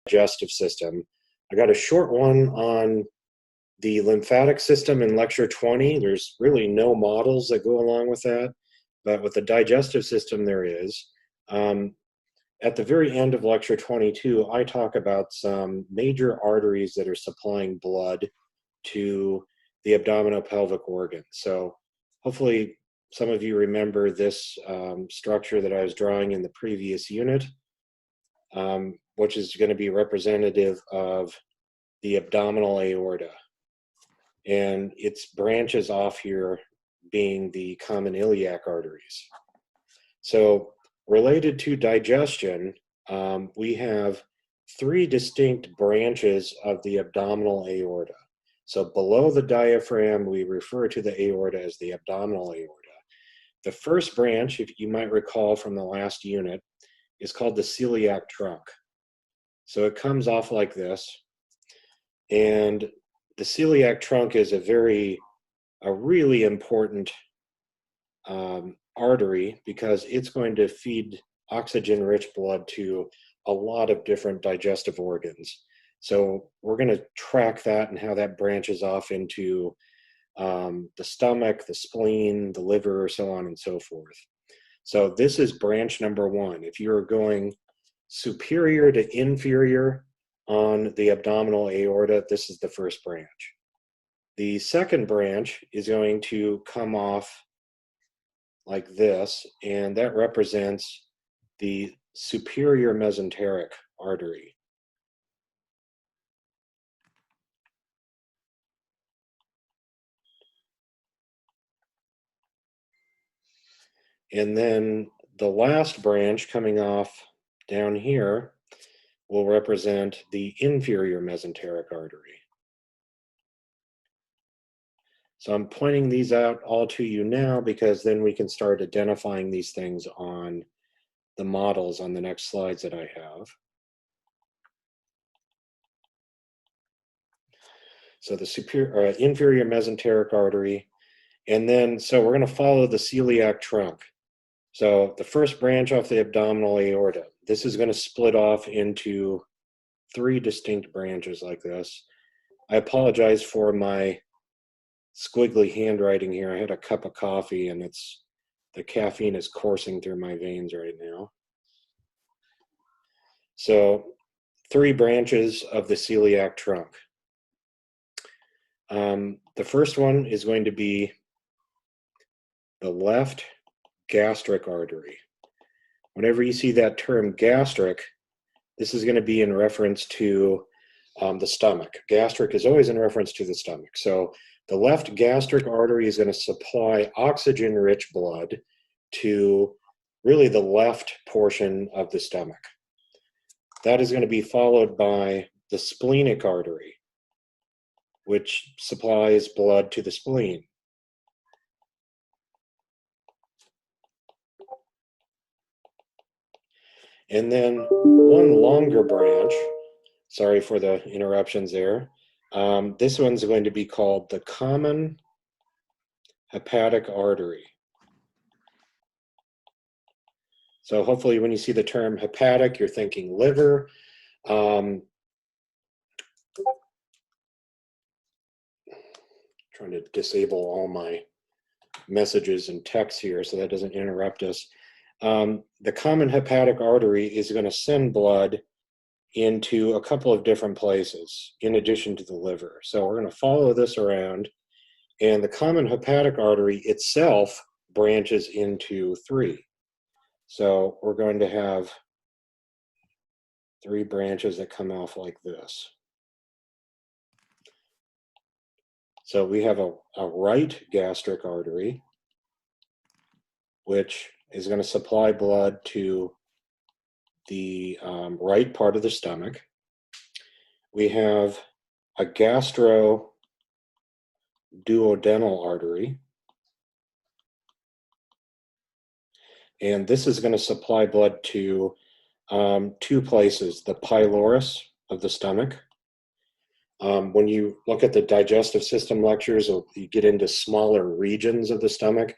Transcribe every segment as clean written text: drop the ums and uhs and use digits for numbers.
digestive system. I got a short one on the lymphatic system in lecture 20. There's really no models that go along with that, but with the digestive system there is. At the very end of lecture 22, I talk about some major arteries that are supplying blood to the abdominopelvic organ. So hopefully some of you remember this structure that I was drawing in the previous unit, which is going to be representative of the abdominal aorta. And its branches off here being the common iliac arteries. So related to digestion, we have three distinct branches of the abdominal aorta. So below the diaphragm, we refer to the aorta as the abdominal aorta. The first branch, if you might recall from the last unit, is called the celiac trunk. So it comes off like this, and the celiac trunk is a really important artery because it's going to feed oxygen-rich blood to a lot of different digestive organs. So we're going to track that and how that branches off into the stomach, the spleen, the liver, so on and so forth. So this is branch number one. If you're going superior to inferior on the abdominal aorta, this is the first branch. The second branch is going to come off like this, and that represents the superior mesenteric artery. And then the last branch coming off down here will represent the inferior mesenteric artery. So I'm pointing these out all to you now because then we can start identifying these things on the models on the next slides that I have. So the inferior mesenteric artery, and then so we're going to follow the celiac trunk. So the first branch off the abdominal aorta, this is going to split off into three distinct branches like this. I apologize for my squiggly handwriting here. I had a cup of coffee and the caffeine is coursing through my veins right now. So three branches of the celiac trunk. The first one is going to be the left gastric artery. Whenever you see that term gastric, this is going to be in reference to the stomach. Gastric is always in reference to the stomach. So the left gastric artery is going to supply oxygen-rich blood to really the left portion of the stomach. That is going to be followed by the splenic artery, which supplies blood to the spleen. And then one longer branch, sorry for the interruptions there, this one's going to be called the common hepatic artery. So hopefully when you see the term hepatic, you're thinking liver. Trying to disable all my messages and texts here so that doesn't interrupt us. The common hepatic artery is going to send blood into a couple of different places in addition to the liver. So we're going to follow this around, and the common hepatic artery itself branches into three. So we're going to have three branches that come off like this. So we have a right gastric artery, which is going to supply blood to the right part of the stomach. We have a gastroduodenal artery, and this is going to supply blood to two places, the pylorus of the stomach. When you look at the digestive system lectures, you get into smaller regions of the stomach.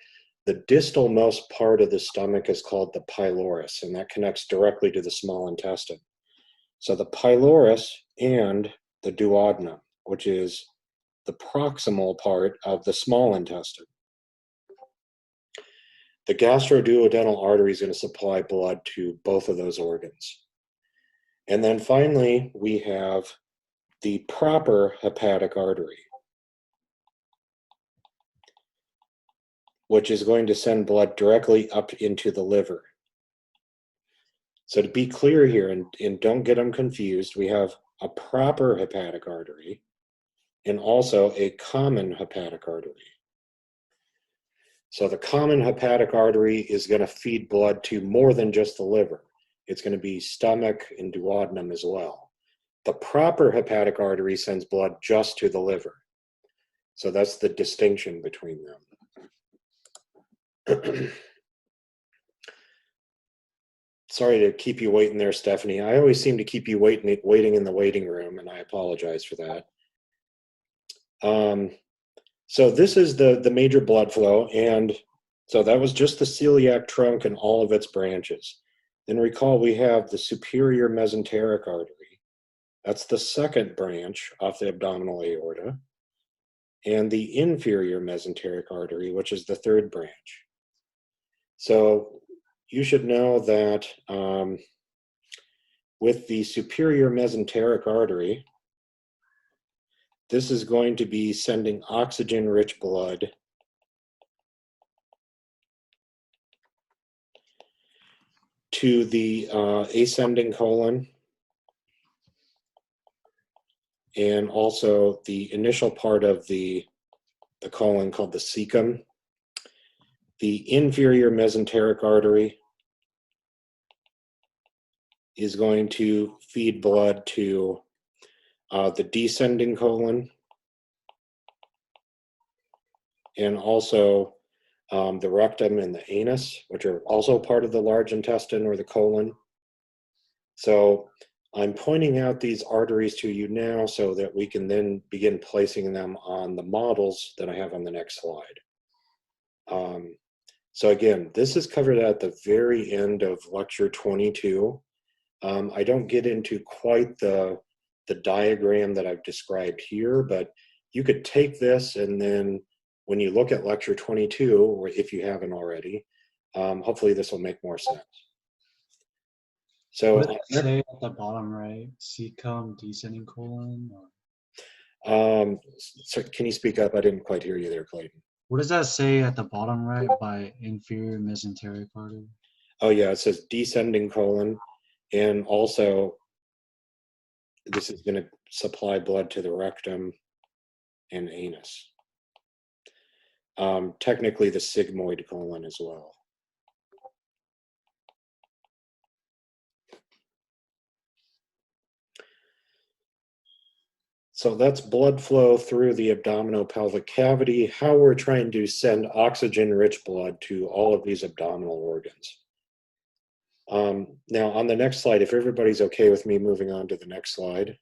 The distal most part of the stomach is called the pylorus, and that connects directly to the small intestine. So the pylorus and the duodenum, which is the proximal part of the small intestine. The gastroduodenal artery is going to supply blood to both of those organs. And then finally, we have the proper hepatic artery, which is going to send blood directly up into the liver. So to be clear here, and don't get them confused, we have a proper hepatic artery and also a common hepatic artery. So the common hepatic artery is going to feed blood to more than just the liver. It's going to be stomach and duodenum as well. The proper hepatic artery sends blood just to the liver. So that's the distinction between them. Sorry to keep you waiting there, Stephanie. I always seem to keep you waiting in the waiting room, and I apologize for that. So this is the major blood flow, and so that was just the celiac trunk and all of its branches. Then recall we have the superior mesenteric artery. That's the second branch off the abdominal aorta, and the inferior mesenteric artery, which is the third branch. So you should know that with the superior mesenteric artery, this is going to be sending oxygen-rich blood to the ascending colon and also the initial part of the colon called the cecum. The inferior mesenteric artery is going to feed blood to the descending colon and also the rectum and the anus, which are also part of the large intestine or the colon. So I'm pointing out these arteries to you now so that we can then begin placing them on the models that I have on the next slide. So again, this is covered at the very end of lecture 22. I don't get into quite the diagram that I've described here, but you could take this and then when you look at lecture 22, or if you haven't already, hopefully this will make more sense. So what does it say at the bottom right? Cecum, descending colon? so can you speak up? I didn't quite hear you there, Clayton. What does that say at the bottom right by inferior mesenteric artery? Oh yeah, it says descending colon, and also this is going to supply blood to the rectum and anus. Technically the sigmoid colon as well. So that's blood flow through the abdominopelvic cavity, how we're trying to send oxygen-rich blood to all of these abdominal organs. Now on the next slide, if everybody's okay with me moving on to the next slide.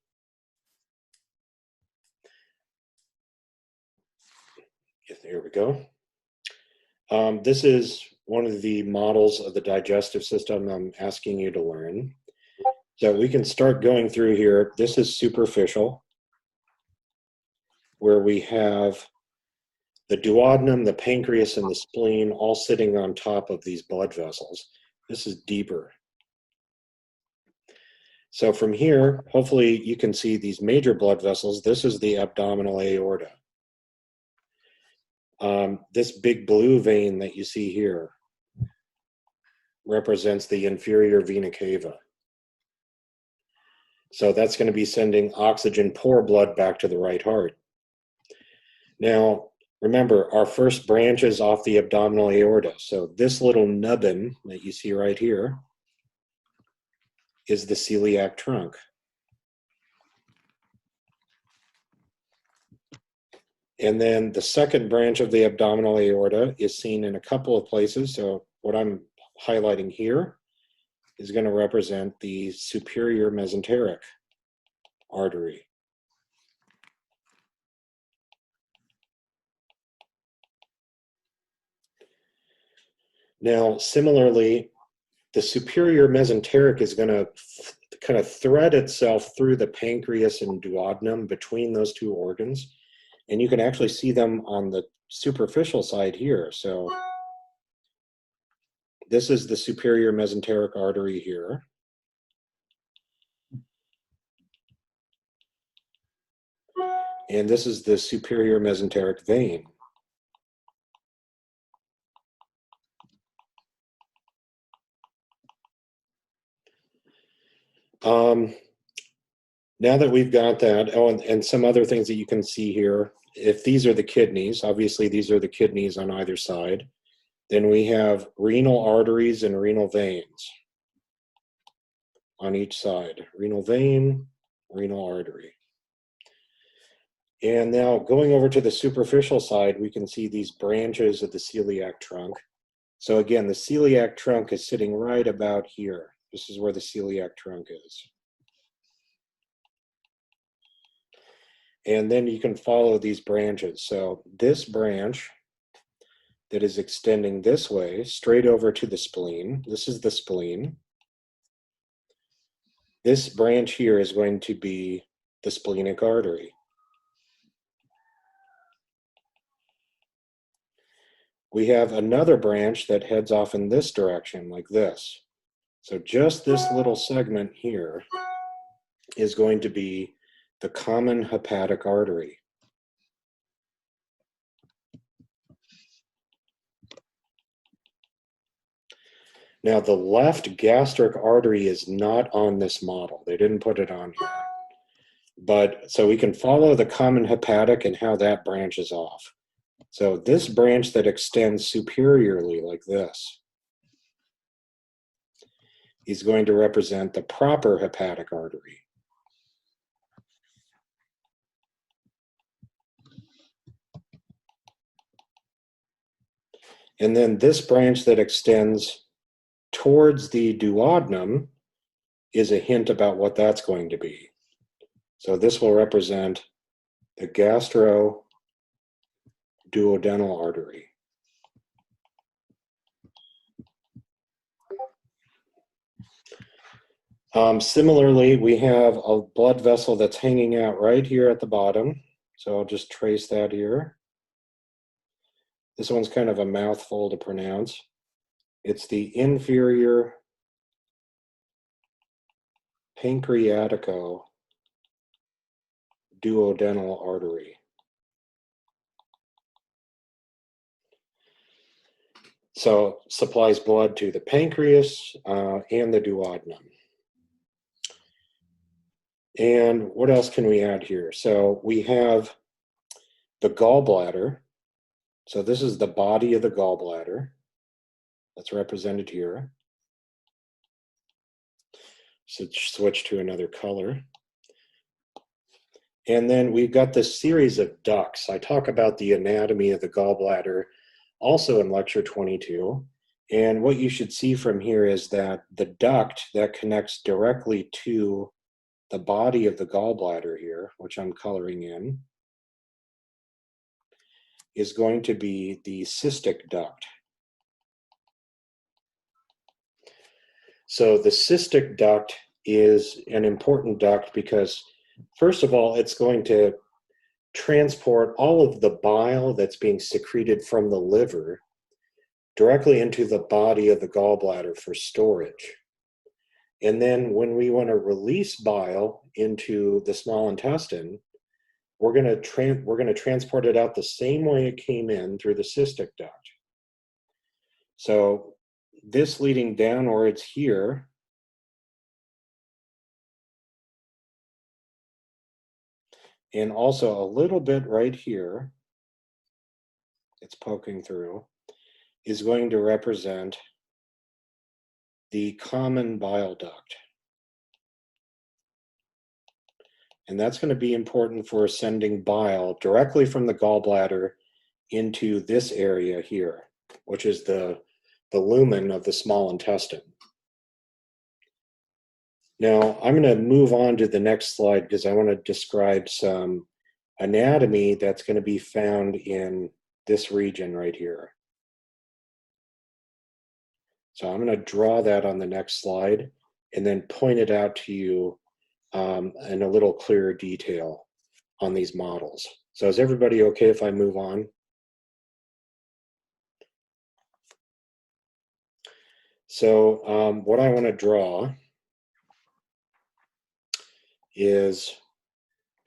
There we go. This is one of the models of the digestive system I'm asking you to learn. So we can start going through here. This is superficial, where we have the duodenum, the pancreas, and the spleen all sitting on top of these blood vessels. This is deeper. So from here, hopefully you can see these major blood vessels. This is the abdominal aorta. This big blue vein that you see here represents the inferior vena cava. So that's going to be sending oxygen poor blood back to the right heart. Now, remember, our first branch is off the abdominal aorta. So this little nubbin that you see right here is the celiac trunk. And then the second branch of the abdominal aorta is seen in a couple of places. So what I'm highlighting here is going to represent the superior mesenteric artery. Now, similarly, the superior mesenteric is going to kind of thread itself through the pancreas and duodenum between those two organs. And you can actually see them on the superficial side here. So this is the superior mesenteric artery here. And this is the superior mesenteric vein. Now that we've got that, oh, and some other things that you can see here, if these are the kidneys, obviously these are the kidneys on either side, then we have renal arteries and renal veins on each side. Renal vein, renal artery. And now going over to the superficial side, we can see these branches of the celiac trunk. So again, the celiac trunk is sitting right about here. This is where the celiac trunk is. And then you can follow these branches. So this branch that is extending this way, straight over to the spleen, this is the spleen. This branch here is going to be the splenic artery. We have another branch that heads off in this direction, like this. So just this little segment here is going to be the common hepatic artery. Now the left gastric artery is not on this model. They didn't put it on here. But so we can follow the common hepatic and how that branches off. So this branch that extends superiorly like this is going to represent the proper hepatic artery. And then this branch that extends towards the duodenum is a hint about what that's going to be. So this will represent the gastroduodenal artery. Similarly, we have a blood vessel that's hanging out right here at the bottom. So I'll just trace that here. This one's kind of a mouthful to pronounce. It's the inferior pancreatico duodenal artery. So supplies blood to the pancreas and the duodenum. And what else can we add here? So we have the gallbladder. So this is the body of the gallbladder that's represented here. So switch to another color. And then we've got this series of ducts. I talk about the anatomy of the gallbladder also in lecture 22. And what you should see from here is that the duct that connects directly to the body of the gallbladder here, which I'm coloring in, is going to be the cystic duct. So the cystic duct is an important duct because, first of all, it's going to transport all of the bile that's being secreted from the liver directly into the body of the gallbladder for storage. And then when we want to release bile into the small intestine, we're going to transport it out the same way it came in through the cystic duct. So this leading downwards here and also a little bit right here, it's poking through, is going to represent the common bile duct. And that's going to be important for sending bile directly from the gallbladder into this area here, which is the lumen of the small intestine. Now, I'm going to move on to the next slide because I want to describe some anatomy that's going to be found in this region right here. So I'm going to draw that on the next slide. and then point it out to you in a little clearer detail on these models. So is everybody okay if I move on? So what I want to draw is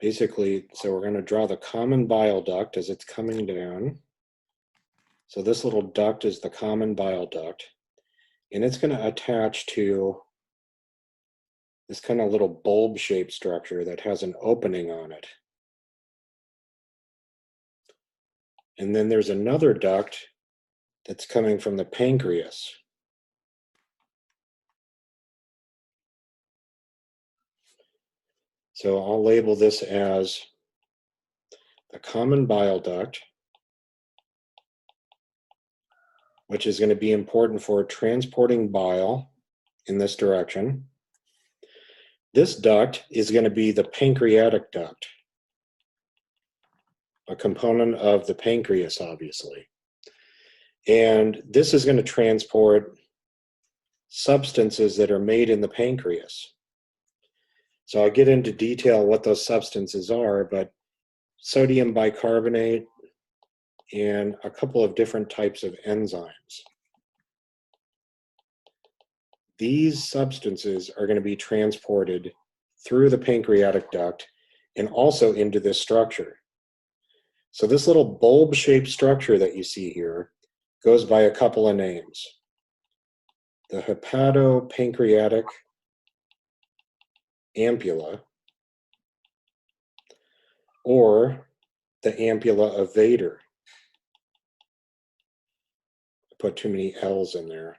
basically, so we're going to draw the common bile duct as it's coming down. So this little duct is the common bile duct, and it's going to attach to this kind of little bulb-shaped structure that has an opening on it. And then there's another duct that's coming from the pancreas. So I'll label this as the common bile duct, which is going to be important for transporting bile in this direction. This duct is going to be the pancreatic duct, a component of the pancreas, obviously. And this is going to transport substances that are made in the pancreas. So I'll get into detail what those substances are, but sodium bicarbonate and a couple of different types of enzymes. These substances are going to be transported through the pancreatic duct and also into this structure. So this little bulb-shaped structure that you see here goes by a couple of names. The hepatopancreatic ampulla, or the ampulla of Vater. I put too many L's in there.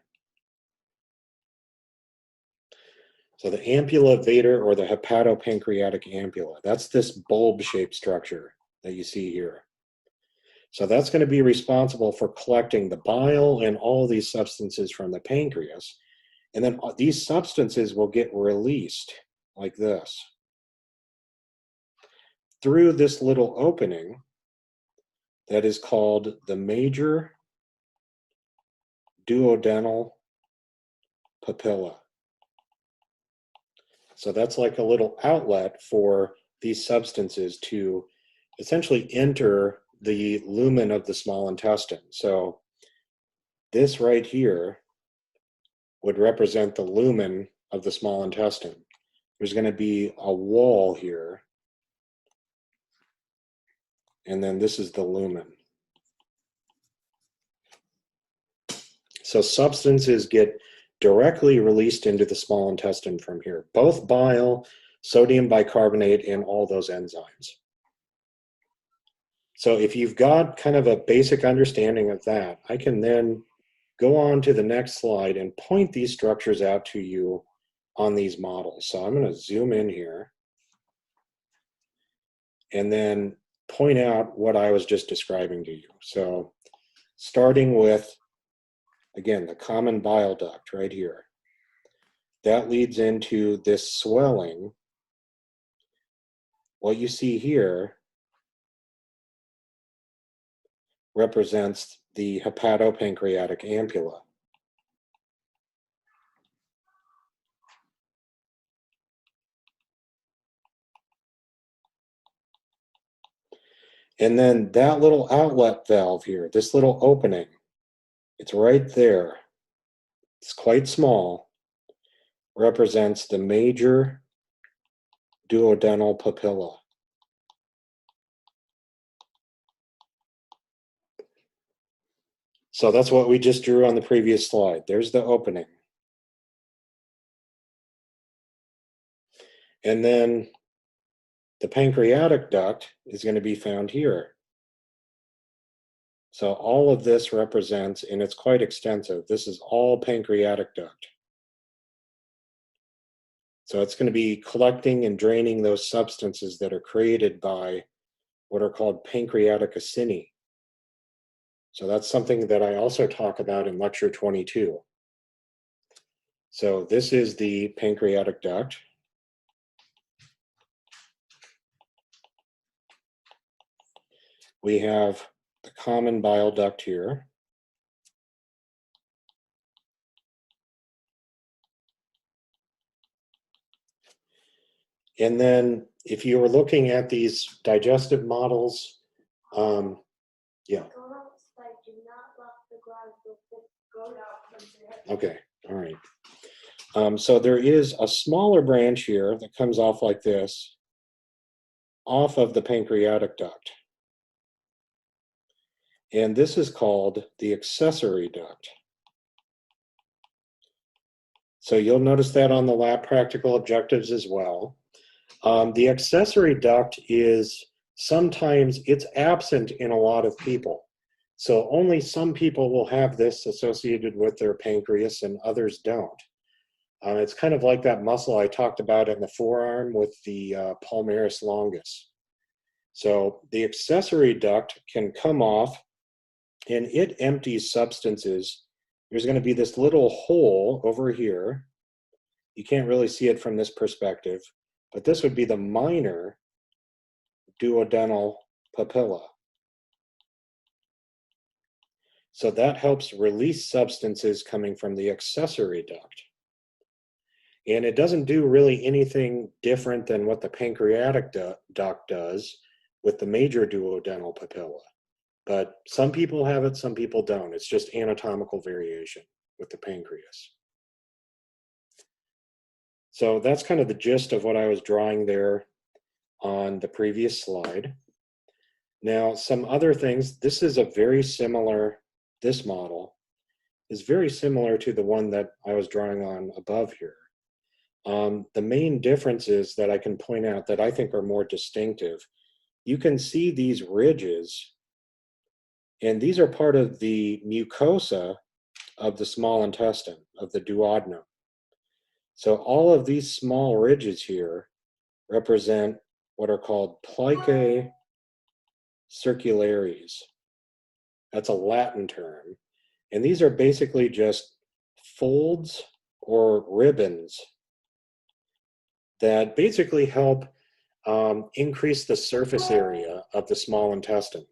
So the ampulla of Vater, or the hepatopancreatic ampulla, that's this bulb-shaped structure that you see here. So that's going to be responsible for collecting the bile and all these substances from the pancreas. And then these substances will get released like this through this little opening that is called the major duodenal papilla. So that's like a little outlet for these substances to essentially enter the lumen of the small intestine. So this right here would represent the lumen of the small intestine. There's going to be a wall here, and then this is the lumen. So substances get directly released into the small intestine from here, both bile, sodium bicarbonate, and all those enzymes. So if you've got kind of a basic understanding of that, I can then go on to the next slide and point these structures out to you on these models. So I'm going to zoom in here and then point out what I was just describing to you. So starting with, again, the common bile duct right here. That leads into this swelling. What you see here represents the hepatopancreatic ampulla. And then that little outlet valve here, this little opening, it's right there. It's quite small, represents the major duodenal papilla. So that's what we just drew on the previous slide. There's the opening. And then the pancreatic duct is going to be found here. So all of this represents, and it's quite extensive, this is all pancreatic duct. So it's going to be collecting and draining those substances that are created by what are called pancreatic acini. So that's something that I also talk about in lecture 22. So this is the pancreatic duct. We have the common bile duct here. And then if you were looking at these digestive models, yeah. Okay, all right. So there is a smaller branch here that comes off like this, off of the pancreatic duct. And this is called the accessory duct. So you'll notice that on the lab practical objectives as well. The accessory duct is sometimes it's absent in a lot of people. So only some people will have this associated with their pancreas and others don't. It's kind of like that muscle I talked about in the forearm with the palmaris longus. So the accessory duct can come off and it empties substances. There's going to be this little hole over here. You can't really see it from this perspective, but this would be the minor duodenal papilla. So that helps release substances coming from the accessory duct. And it doesn't do really anything different than what the pancreatic duct does with the major duodenal papilla. But some people have it, some people don't. It's just anatomical variation with the pancreas. So that's kind of the gist of what I was drawing there on the previous slide. Now, some other things, this model is very similar to the one that I was drawing on above here. The main differences that I can point out that I think are more distinctive, you can see these ridges, and these are part of the mucosa of the small intestine, of the duodenum. So all of these small ridges here represent what are called plicae circulares. That's a Latin term. And these are basically just folds or ribbons that basically help increase the surface area of the small intestine.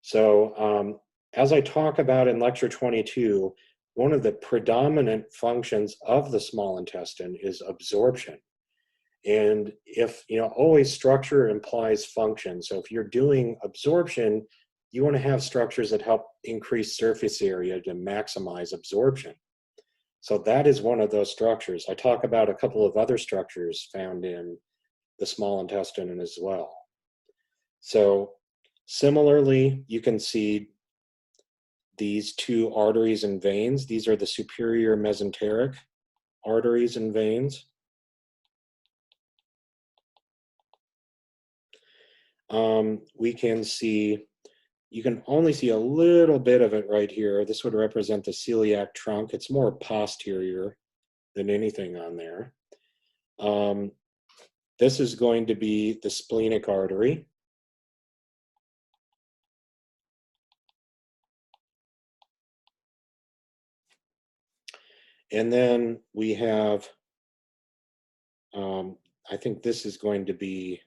So as I talk about in lecture 22, one of the predominant functions of the small intestine is absorption. And if, always structure implies function. So if you're doing absorption, you want to have structures that help increase surface area to maximize absorption. So that is one of those structures. I talk about a couple of other structures found in the small intestine as well. So similarly, you can see these two arteries and veins. These are the superior mesenteric arteries and veins. We can see, you can only see a little bit of it right here. This would represent the celiac trunk. It's more posterior than anything on there. This is going to be the splenic artery. And then we have, I think this is going to be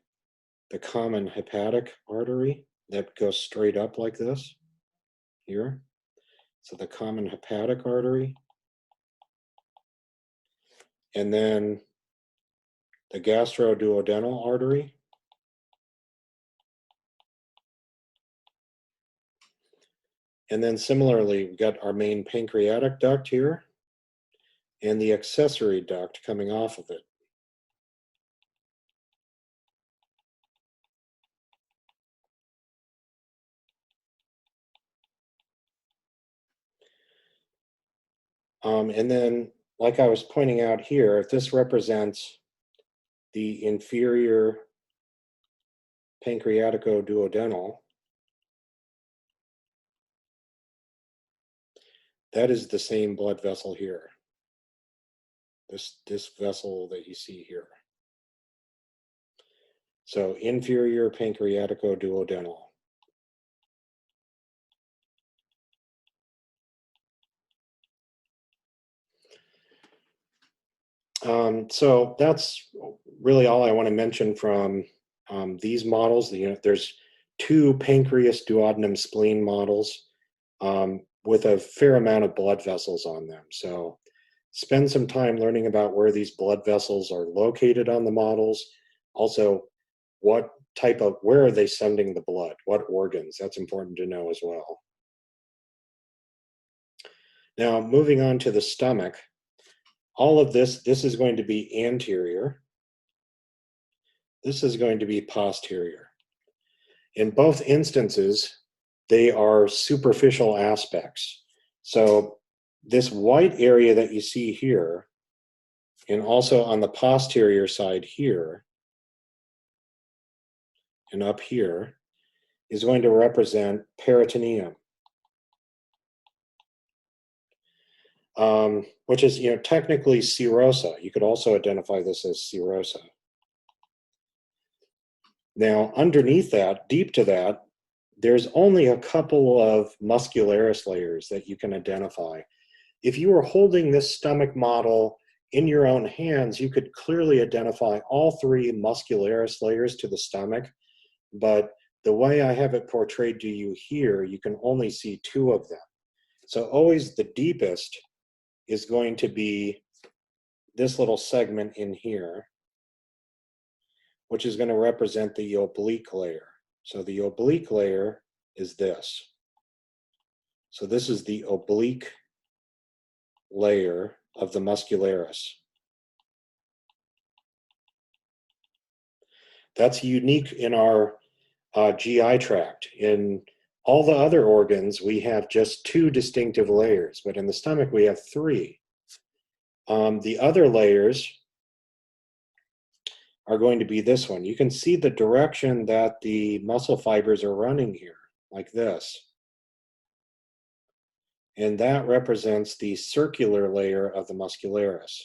the common hepatic artery that goes straight up like this here. So the common hepatic artery. And then the gastroduodenal artery. And then similarly, we've got our main pancreatic duct here and the accessory duct coming off of it. And then, like I was pointing out here, if this represents the inferior pancreatico-duodenal, that is the same blood vessel here. This vessel that you see here. So inferior pancreatico-duodenal. So that's really all I want to mention from these models. There's two pancreas duodenum spleen models with a fair amount of blood vessels on them. So spend some time learning about where these blood vessels are located on the models. Also, where are they sending the blood? What organs? That's important to know as well. Now, moving on to the stomach, all of this is going to be anterior. This is going to be posterior. In both instances, they are superficial aspects. So this white area that you see here, and also on the posterior side here, and up here, is going to represent peritoneum. Which is, technically serosa. You could also identify this as serosa. Now, underneath that, deep to that, there's only a couple of muscularis layers that you can identify. If you were holding this stomach model in your own hands, you could clearly identify all three muscularis layers to the stomach, but the way I have it portrayed to you here, you can only see two of them. So always the deepest is going to be this little segment in here, which is going to represent the oblique layer. So the oblique layer is this. So this is the oblique layer of the muscularis. That's unique in our GI tract. In all the other organs, we have just two distinctive layers, but in the stomach, we have three. The other layers are going to be this one. You can see the direction that the muscle fibers are running here, like this. And that represents the circular layer of the muscularis.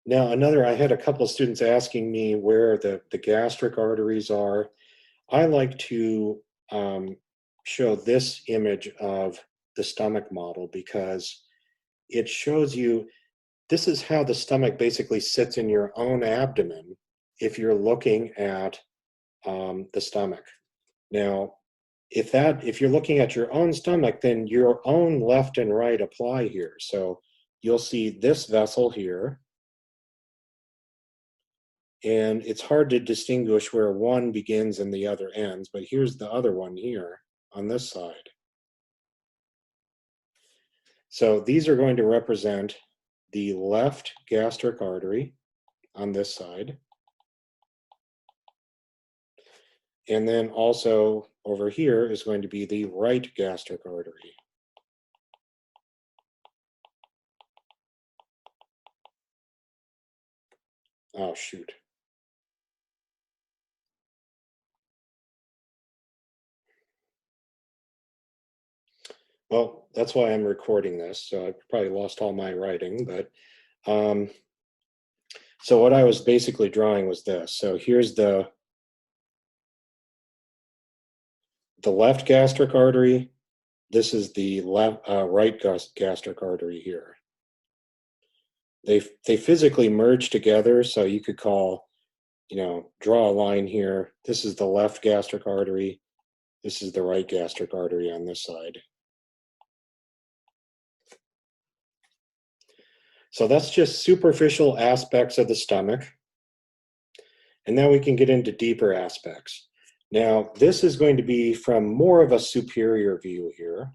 Now, I had a couple of students asking me where the gastric arteries are. I like to show this image of the stomach model because it shows you, this is how the stomach basically sits in your own abdomen if you're looking at the stomach. Now, if you're looking at your own stomach, then your own left and right apply here. So you'll see this vessel here, and it's hard to distinguish where one begins and the other ends, but here's the other one here on this side. So these are going to represent the left gastric artery on this side. And then also over here is going to be the right gastric artery. Oh, shoot. Well, that's why I'm recording this, so I've probably lost all my writing, but so what I was basically drawing was this. So here's the left gastric artery. This is the right gastric artery here. They physically merge together, so you could call, draw a line here. This is the left gastric artery. This is the right gastric artery on this side. So that's just superficial aspects of the stomach. And now we can get into deeper aspects. Now, this is going to be from more of a superior view here,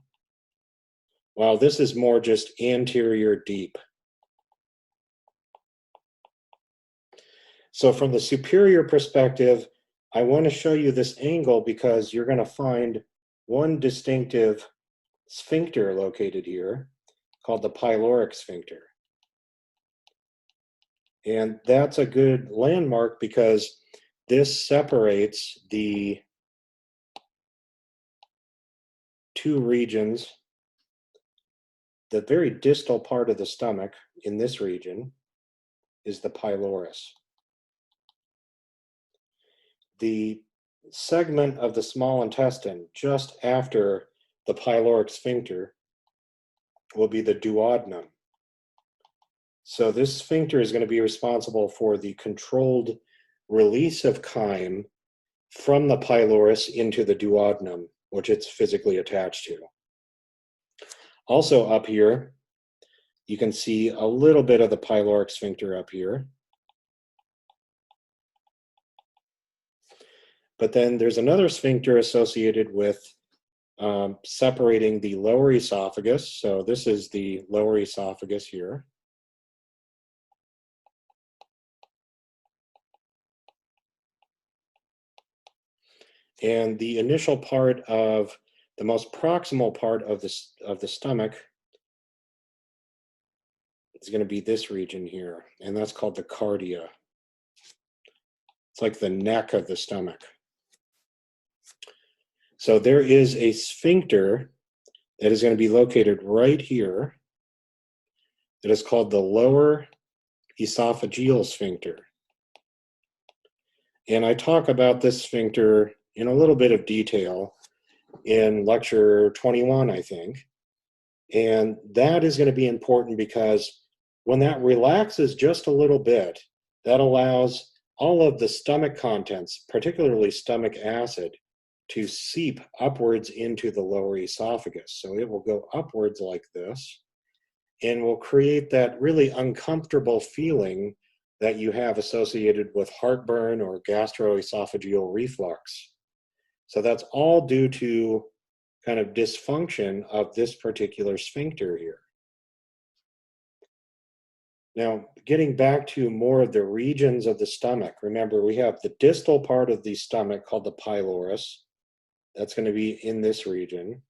while this is more just anterior deep. So from the superior perspective, I want to show you this angle because you're going to find one distinctive sphincter located here called the pyloric sphincter. And that's a good landmark because this separates the two regions. The very distal part of the stomach in this region is the pylorus. The segment of the small intestine just after the pyloric sphincter will be the duodenum. So this sphincter is going to be responsible for the controlled release of chyme from the pylorus into the duodenum, which it's physically attached to. Also up here, you can see a little bit of the pyloric sphincter up here. But then there's another sphincter associated with separating the lower esophagus. So this is the lower esophagus here. And the initial part of the most proximal part of the stomach is going to be this region here, and that's called the cardia. It's like the neck of the stomach. So there is a sphincter that is going to be located right here that is called the lower esophageal sphincter. And I talk about this sphincter in a little bit of detail in lecture 21, I think. And that is going to be important because when that relaxes just a little bit, that allows all of the stomach contents, particularly stomach acid, to seep upwards into the lower esophagus. So it will go upwards like this and will create that really uncomfortable feeling that you have associated with heartburn or gastroesophageal reflux. So that's all due to kind of dysfunction of this particular sphincter here. Now, getting back to more of the regions of the stomach, remember we have the distal part of the stomach called the pylorus. That's going to be in this region.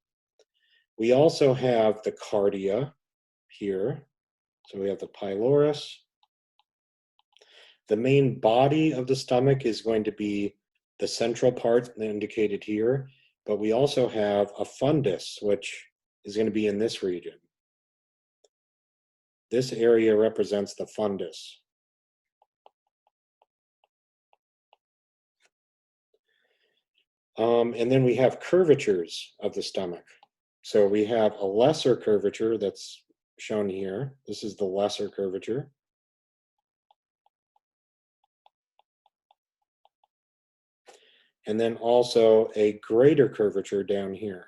We also have the cardia here. So we have the pylorus. The main body of the stomach is going to be the central part indicated here, but we also have a fundus, which is going to be in this region. This area represents the fundus. And then we have curvatures of the stomach. So we have a lesser curvature that's shown here. This is the lesser curvature. And then also a greater curvature down here.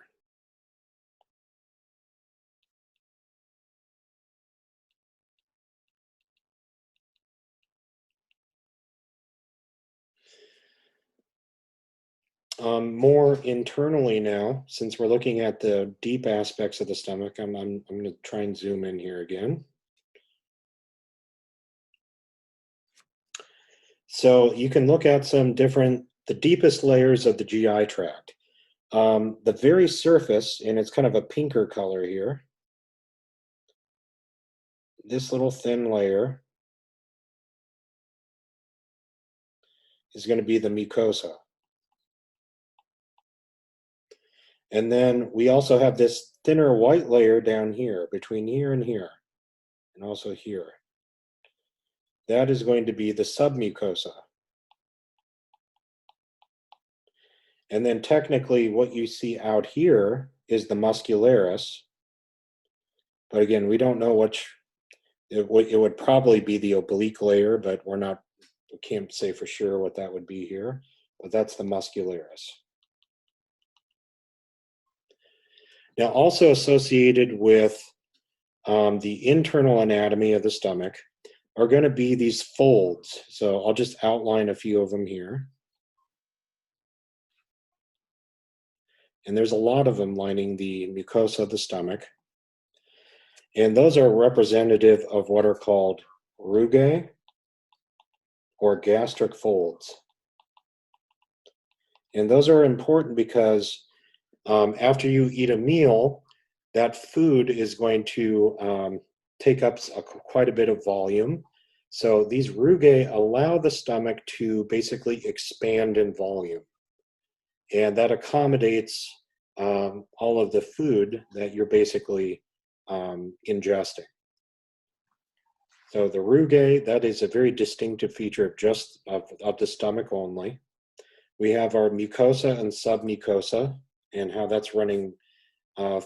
More internally now, since we're looking at the deep aspects of the stomach, I'm going to try and zoom in here again. So you can look at some different, the deepest layers of the GI tract. The very surface, and it's kind of a pinker color here, this little thin layer is going to be the mucosa. And then we also have this thinner white layer down here, between here and here, and also here. That is going to be the submucosa. And then technically what you see out here is the muscularis. But again, we don't know which, it would probably be the oblique layer, but we can't say for sure what that would be here. But that's the muscularis. Now, also associated with the internal anatomy of the stomach are going to be these folds. So I'll just outline a few of them here. And there's a lot of them lining the mucosa of the stomach. And those are representative of what are called rugae or gastric folds. And those are important because after you eat a meal, that food is going to take up quite a bit of volume. So these rugae allow the stomach to basically expand in volume. And that accommodates all of the food that you're basically ingesting. So the rugae, that is a very distinctive feature of just of the stomach only. We have our mucosa and submucosa, and how that's running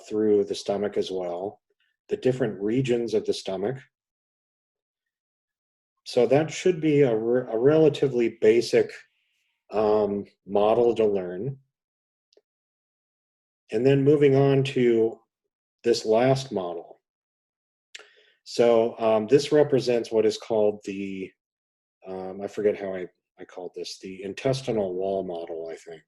through the stomach as well. The different regions of the stomach. So that should be a relatively basic model to learn. And then moving on to this last model. So this represents what is called the, I forget how I called this, the intestinal wall model, I think.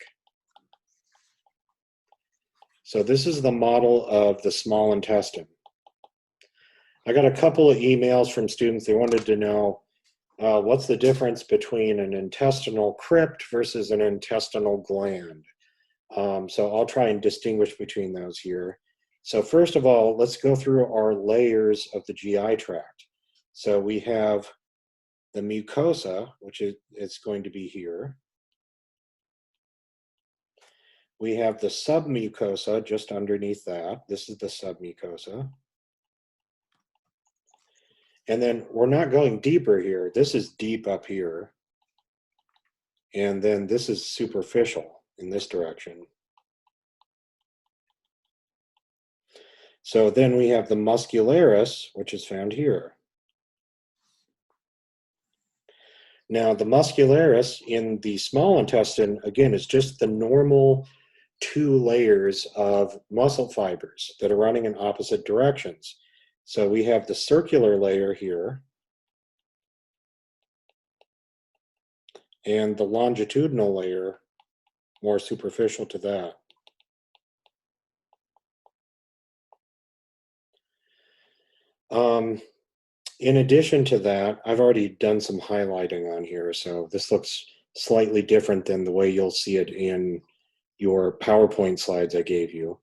So this is the model of the small intestine. I got a couple of emails from students. They wanted to know what's the difference between an intestinal crypt versus an intestinal gland. So I'll try and distinguish between those here. So first of all, let's go through our layers of the GI tract. So we have the mucosa, which is going to be here. We have the submucosa just underneath that. This is the submucosa. And then we're not going deeper here. This is deep up here. And then this is superficial in this direction. So then we have the muscularis, which is found here. Now, the muscularis in the small intestine, again, is just the normal 2 layers of muscle fibers that are running in opposite directions. So we have the circular layer here and the longitudinal layer more superficial to that. In addition to that, I've already done some highlighting on here, so this looks slightly different than the way you'll see it in your PowerPoint slides I gave you.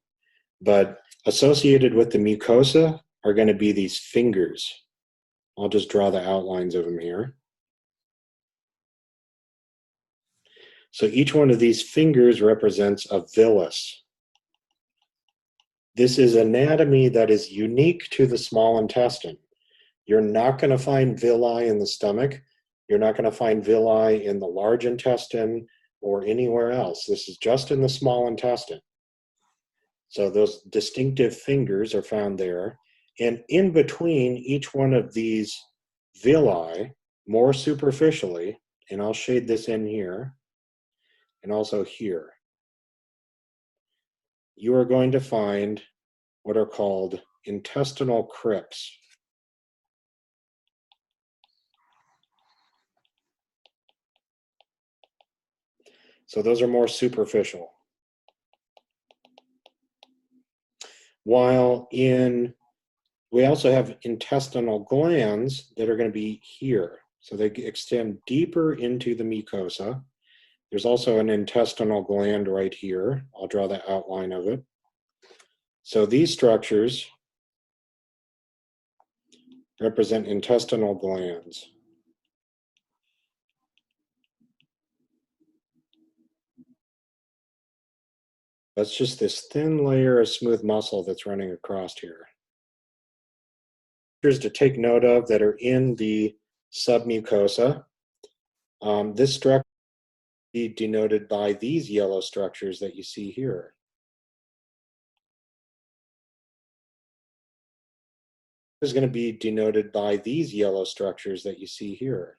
But associated with the mucosa are going to be these fingers. I'll just draw the outlines of them here. So each one of these fingers represents a villus. This is anatomy that is unique to the small intestine. You're not going to find villi in the stomach. You're not going to find villi in the large intestine or anywhere else. This is just in the small intestine. So those distinctive fingers are found there. And in between each one of these villi, more superficially, and I'll shade this in here, and also here, you are going to find what are called intestinal crypts. So those are more superficial. While we also have intestinal glands that are going to be here. So they extend deeper into the mucosa. There's also an intestinal gland right here. I'll draw the outline of it. So these structures represent intestinal glands. That's just this thin layer of smooth muscle that's running across here. Features to take note of that are in the submucosa. This structure is denoted by these yellow structures that you see here. Is going to be denoted by these yellow structures that you see here.